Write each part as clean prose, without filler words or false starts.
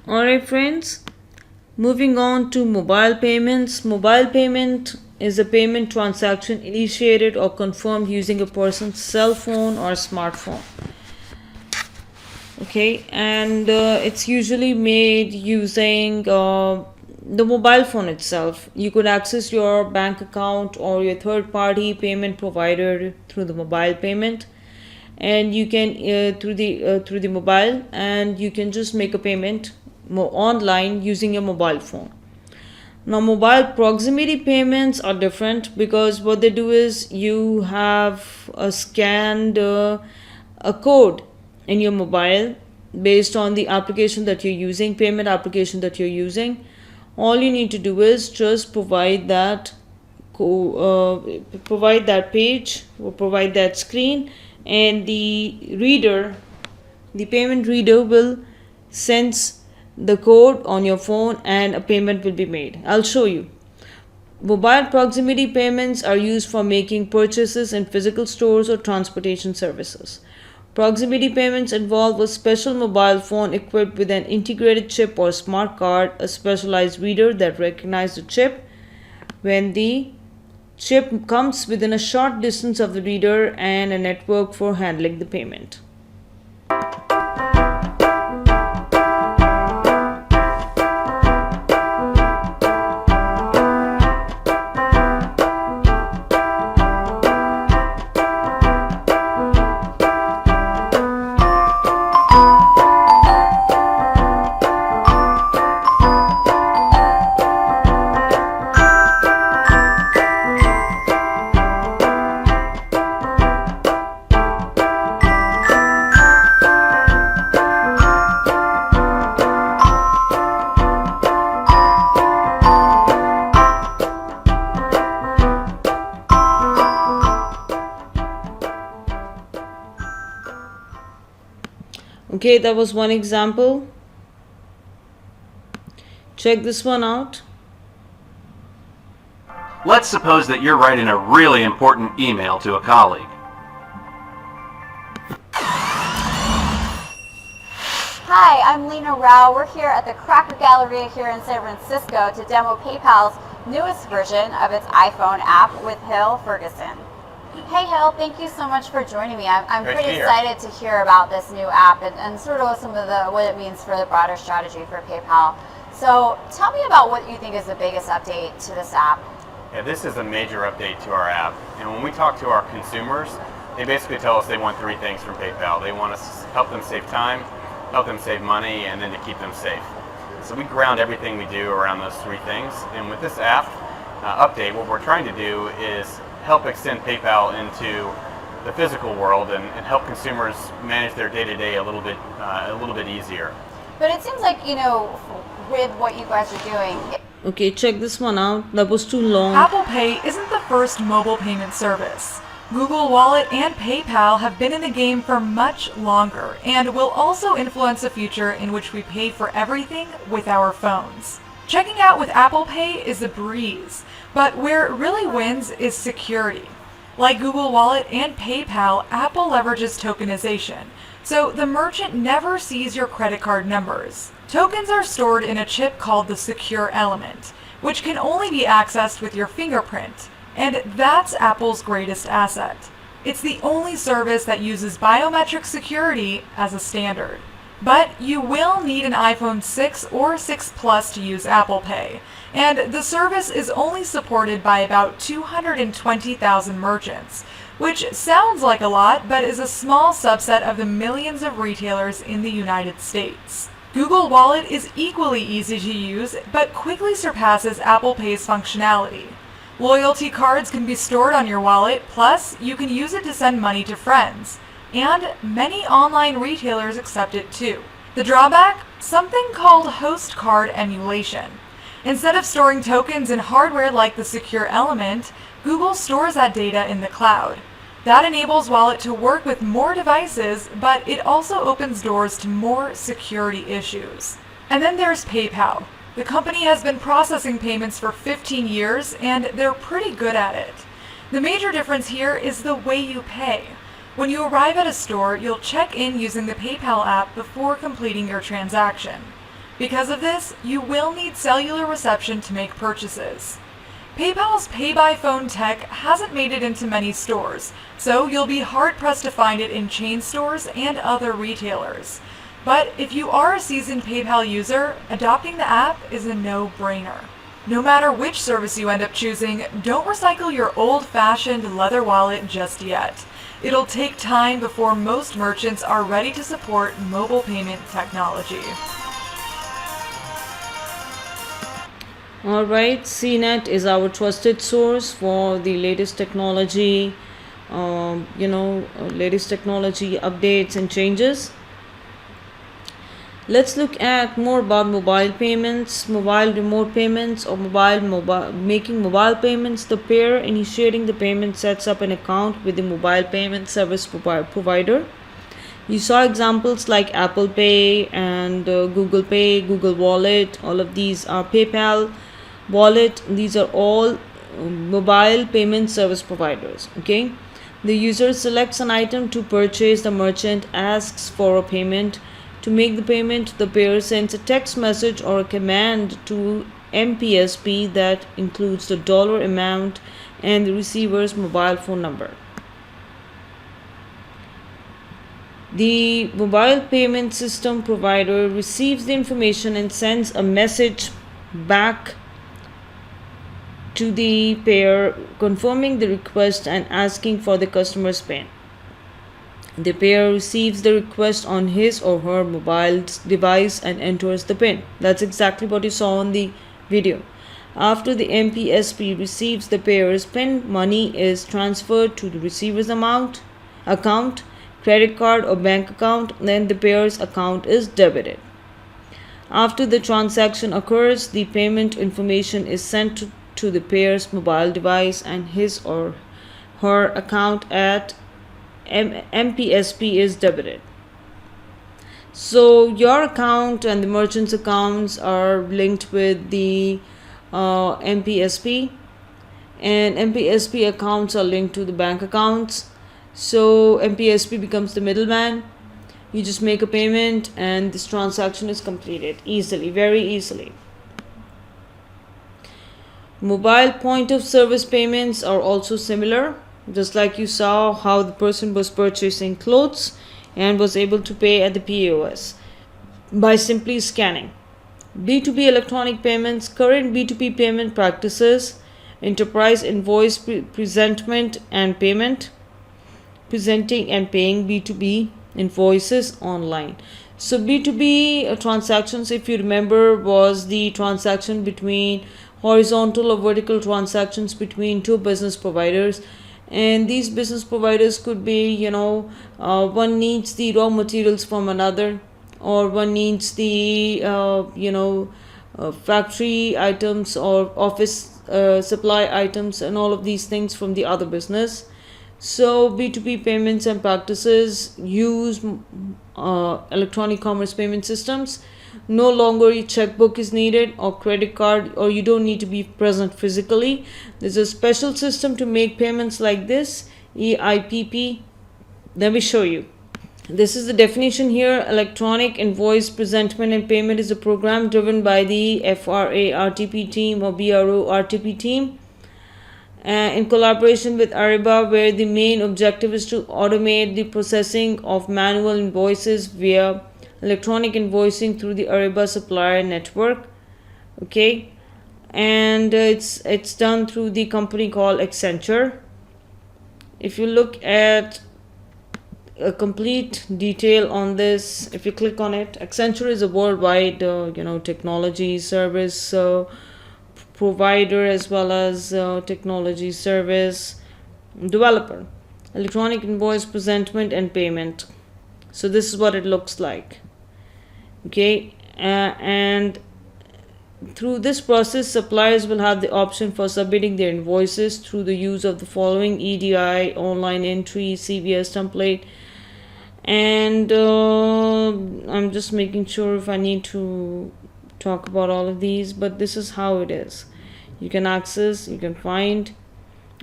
Alright, friends, moving on to mobile payments. Mobile payment is a payment transaction initiated or confirmed using a person's cell phone or smartphone. Okay, and it's usually made using the mobile phone itself. You could access your bank account or your third party payment provider through the mobile payment, and you can through the mobile, and you can just make a payment online using your mobile phone. Now, mobile proximity payments are different because what they do is you have a scanned a code in your mobile based on the application that you're using, payment application that you're using. All you need to do is just provide that provide that page or provide that screen, and the payment reader will sense the code on your phone and a payment will be made. I'll show you. Mobile proximity payments are used for making purchases in physical stores or transportation services. Proximity payments involve a special mobile phone equipped with an integrated chip or smart card, a specialized reader that recognizes the chip. When the chip comes within a short distance of the reader, and a network for handling the payment. Okay, that was one example. Check this one out. Let's suppose that you're writing a really important email to a colleague. Hi, I'm Lena Rao. We're here at the Cracker Galleria here in San Francisco to demo PayPal's newest version of its iPhone app with Hill Ferguson. Hey Hill, thank you so much for joining me. I'm pretty excited to hear about this new app and sort of some of what it means for the broader strategy for PayPal. So tell me about what you think is the biggest update to this app. Yeah, this is a major update to our app. And when we talk to our consumers, they basically tell us they want three things from PayPal. They want us to help them save time, help them save money, and then to keep them safe. So we ground everything we do around those three things. And with this app update, what we're trying to do is help extend PayPal into the physical world and help consumers manage their day-to-day a little bit easier. But it seems like, with what you guys are doing. Okay, check this one out. That was too long. Apple Pay isn't the first mobile payment service. Google Wallet and PayPal have been in the game for much longer and will also influence a future in which we pay for everything with our phones. Checking out with Apple Pay is a breeze, but where it really wins is security. Like Google Wallet and PayPal, Apple leverages tokenization, so the merchant never sees your credit card numbers. Tokens are stored in a chip called the secure element, which can only be accessed with your fingerprint, and that's Apple's greatest asset. It's the only service that uses biometric security as a standard. But you will need an iPhone 6 or 6 Plus to use Apple Pay, and the service is only supported by about 220,000 merchants, which sounds like a lot, but is a small subset of the millions of retailers in the United States. Google Wallet is equally easy to use, but quickly surpasses Apple Pay's functionality. Loyalty cards can be stored on your wallet, plus you can use it to send money to friends. And many online retailers accept it too. The drawback? Something called host card emulation. Instead of storing tokens in hardware like the secure element, Google stores that data in the cloud. That enables Wallet to work with more devices, but it also opens doors to more security issues. And then there's PayPal. The company has been processing payments for 15 years, and they're pretty good at it. The major difference here is the way you pay. When you arrive at a store, you'll check in using the PayPal app before completing your transaction. Because of this, you will need cellular reception to make purchases. PayPal's Pay by Phone tech hasn't made it into many stores, so you'll be hard-pressed to find it in chain stores and other retailers. But if you are a seasoned PayPal user, adopting the app is a no-brainer. No matter which service you end up choosing, don't recycle your old-fashioned leather wallet just yet. It'll take time before most merchants are ready to support mobile payment technology. Alright, CNET is our trusted source for the latest technology, latest technology updates and changes. Let's look at more about mobile payments, mobile remote payments, or making mobile payments. The payer initiating the payment sets up an account with the mobile payment service provider. You saw examples like Apple Pay and Google Pay, Google Wallet. All of these are PayPal Wallet. These are all mobile payment service providers. Okay, the user selects an item to purchase. The merchant asks for a payment. To make the payment, the payer sends a text message or a command to MPSP that includes the dollar amount and the receiver's mobile phone number. The mobile payment system provider receives the information and sends a message back to the payer confirming the request and asking for the customer's PIN. The payer receives the request on his or her mobile device and enters the PIN. That's exactly what you saw on the video. After the MPSP receives the payer's PIN, money is transferred to the receiver's account, credit card or bank account, then the payer's account is debited. After the transaction occurs, the payment information is sent to the payer's mobile device and his or her account at MPSP is debited. So your account and the merchant's accounts are linked with the MPSP, and MPSP accounts are linked to the bank accounts. So MPSP becomes the middleman. You just make a payment and this transaction is completed easily, very easily. Mobile point of service payments are also similar. Just like you saw how the person was purchasing clothes and was able to pay at the POS by simply scanning. B2B Electronic Payments, current B2B payment practices, enterprise invoice presentment and payment, presenting and paying B2B invoices online. So B2B transactions, if you remember, was the transaction between horizontal or vertical transactions between two business providers. And these business providers could be, one needs the raw materials from another, or one needs the, factory items or office supply items and all of these things from the other business. So B2B payments and practices use electronic commerce payment systems. No longer your checkbook is needed or credit card, or you don't need to be present physically. There's a special system to make payments like this, EIPP. Let me show you. This is the definition here. Electronic invoice presentment and payment is a program driven by the FRA RTP team or BRO RTP team in collaboration with Ariba, where the main objective is to automate the processing of manual invoices via electronic invoicing through the Ariba supplier network. Okay, and it's done through the company called Accenture. If you look at a complete detail on this, if you click on it, Accenture is a worldwide technology service provider as well as technology service developer. Electronic invoice presentment and payment. So this is what it looks like. Okay, and through this process, suppliers will have the option for submitting their invoices through the use of the following: EDI, online entry, CVS template. And I'm just making sure if I need to talk about all of these, but this is how it is. You can access, you can find,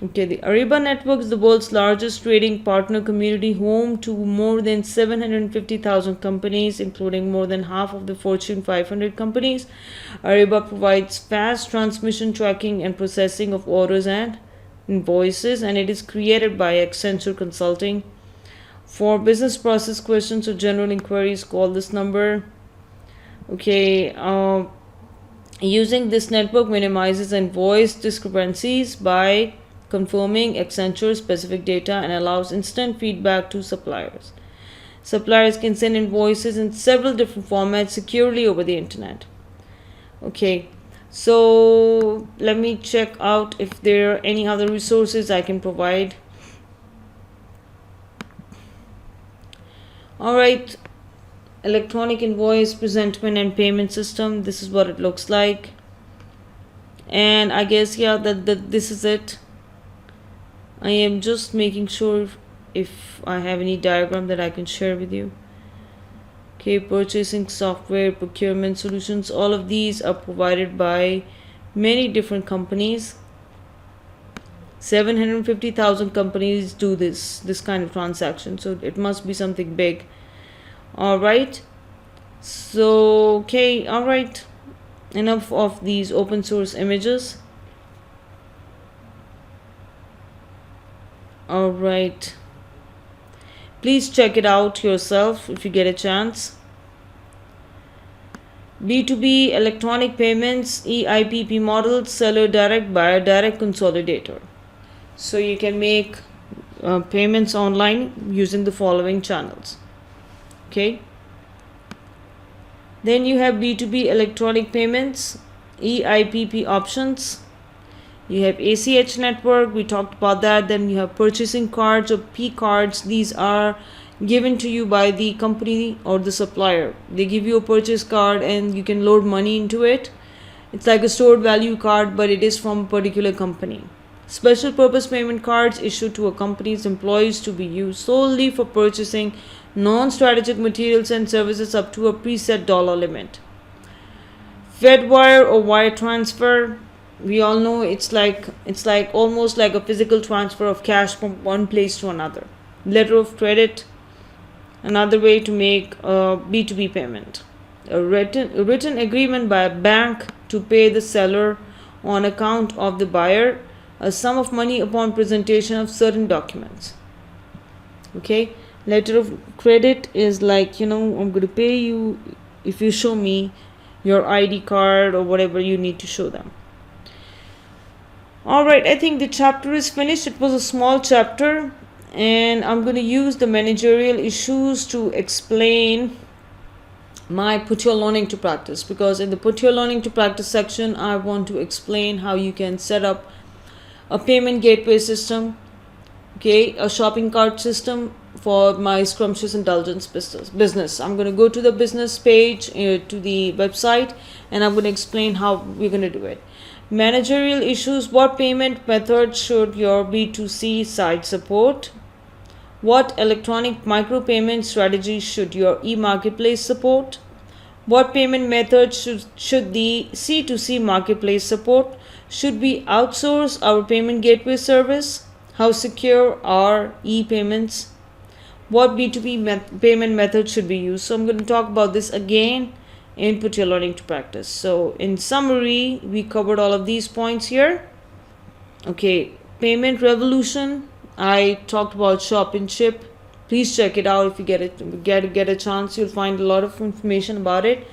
Okay, the Ariba network is the world's largest trading partner community, home to more than 750,000 companies, including more than half of the Fortune 500 companies. Ariba provides fast transmission, tracking, and processing of orders and invoices, and it is created by Accenture Consulting. For business process questions or general inquiries, call this number. Okay, using this network minimizes invoice discrepancies by confirming Accenture specific data and allows instant feedback to suppliers. Suppliers can send invoices in several different formats securely over the internet. Okay, so let me check out if there are any other resources I can provide. Alright, electronic invoice presentment and payment system. This is what it looks like. And I guess, yeah, that this is it. I am just making sure if I have any diagram that I can share with you. Okay, purchasing software, procurement solutions, all of these are provided by many different companies. 750,000 companies do this kind of transaction, so it must be something big. All right, so okay, all right, enough of these open source images. All right, please check it out yourself if you get a chance. B2B Electronic Payments, EIPP model, seller direct, buyer direct, consolidator. So you can make payments online using the following channels. Okay. Then you have B2B Electronic Payments, EIPP options. You have ACH network, we talked about that. Then you have purchasing cards or P cards. These are given to you by the company or the supplier. They give you a purchase card and you can load money into it. It's like a stored value card, but it is from a particular company. Special purpose payment cards issued to a company's employees to be used solely for purchasing non-strategic materials and services up to a preset dollar limit. Fedwire or wire transfer, we all know it's like almost like a physical transfer of cash from one place to another. Letter of credit, another way to make a B2B payment. A written agreement by a bank to pay the seller on account of the buyer a sum of money upon presentation of certain documents. Okay, letter of credit is like, I'm going to pay you if you show me your ID card or whatever you need to show them. Alright, I think the chapter is finished. It was a small chapter, and I'm going to use the managerial issues to explain my put your learning to practice, because in the put your learning to practice section I want to explain how you can set up a payment gateway system, okay, a shopping cart system for my scrumptious indulgence business. I'm going to go to the business page, to the website, and I'm going to explain how we're going to do it. Managerial issues: what payment method should your B2C site support? What electronic micropayment strategy should your e-marketplace support? What payment method should the C2C marketplace support? Should we outsource our payment gateway service? How secure are e-payments? What B2B payment method should we use? So I'm going to talk about this again and put your learning to practice. So in summary, we covered all of these points here. Okay, payment revolution. I talked about shop and ship. Please check it out if you get a chance. You'll find a lot of information about it.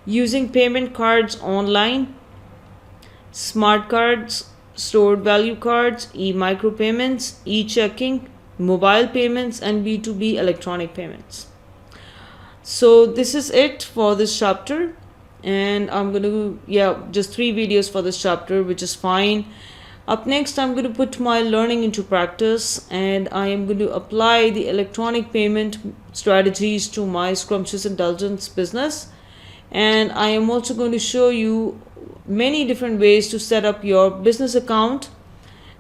Using payment cards online, smart cards, stored value cards, e-micropayments, e-checking, mobile payments, and B2B electronic payments. So this is it for this chapter, and I'm going to just 3 videos for this chapter, which is fine. Up next, I'm going to put my learning into practice, and I am going to apply the electronic payment strategies to my scrumptious indulgence business. And I am also going to show you many different ways to set up your business account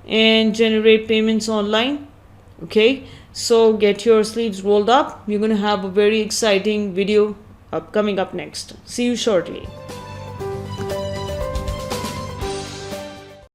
and generate payments online. Okay, so get your sleeves rolled up. You're going to have a very exciting video coming up next. See you shortly.